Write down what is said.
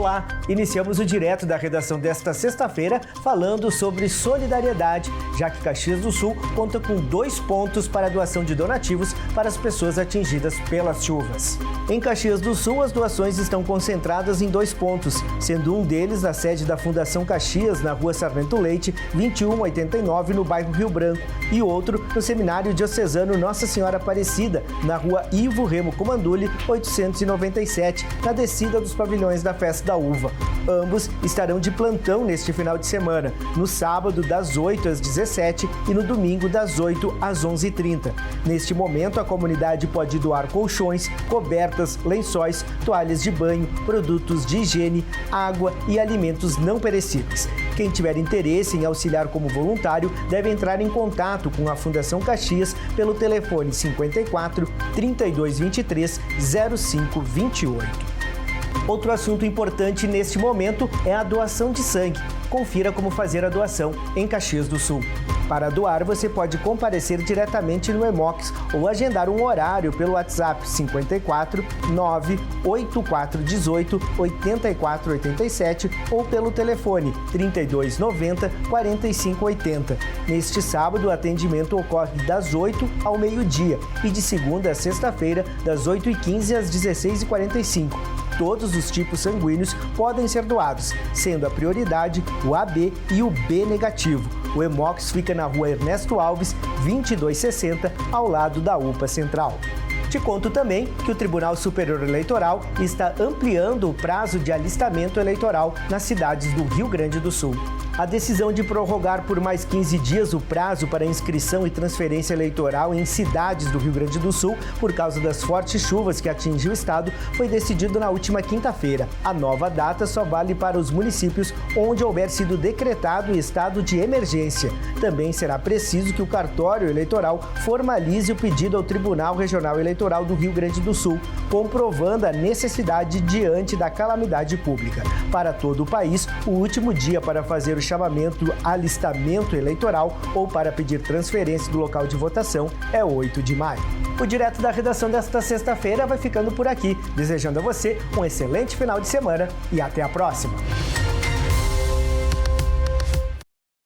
Olá, iniciamos o Direto da Redação desta sexta-feira falando sobre solidariedade, já que Caxias do Sul conta com 2 pontos para a doação de donativos para as pessoas atingidas pelas chuvas. Em Caxias do Sul, as doações estão concentradas em 2 pontos, sendo um deles na sede da Fundação Caxias, na Rua Sarmento Leite, 2189, no bairro Rio Branco, e outro no Seminário Diocesano Nossa Senhora Aparecida, na Rua Ivo Remo Comanduli, 897, na descida dos pavilhões da Festa da Uva. Ambos estarão de plantão neste final de semana, no sábado das 8 às 17 e no domingo das 8 às 11h30. Neste momento, a comunidade pode doar colchões, cobertas, lençóis, toalhas de banho, produtos de higiene, água e alimentos não perecíveis. Quem tiver interesse em auxiliar como voluntário deve entrar em contato com a Fundação Caxias pelo telefone 54 3223 0528. Outro assunto importante neste momento é a doação de sangue. Confira como fazer a doação em Caxias do Sul. Para doar, você pode comparecer diretamente no Hemox ou agendar um horário pelo WhatsApp 54 98418 8487 ou pelo telefone 3290 4580. Neste sábado, o atendimento ocorre das 8 ao meio-dia e de segunda a sexta-feira, das 8h15 às 16h45. Todos os tipos sanguíneos podem ser doados, sendo a prioridade o AB e o B negativo. O Hemox fica na Rua Ernesto Alves, 2260, ao lado da UPA Central. Te conto também que o Tribunal Superior Eleitoral está ampliando o prazo de alistamento eleitoral nas cidades do Rio Grande do Sul. A decisão de prorrogar por mais 15 dias o prazo para inscrição e transferência eleitoral em cidades do Rio Grande do Sul por causa das fortes chuvas que atingiu o estado foi decidido na última quinta-feira. A nova data só vale para os municípios onde houver sido decretado estado de emergência. Também será preciso que o cartório eleitoral formalize o pedido ao Tribunal Regional Eleitoral do Rio Grande do Sul, comprovando a necessidade diante da calamidade pública. Para todo o país, o último dia para fazer o chamamento alistamento eleitoral ou para pedir transferência do local de votação é 8 de maio. O Direto da Redação desta sexta-feira vai ficando por aqui, desejando a você um excelente final de semana e até a próxima!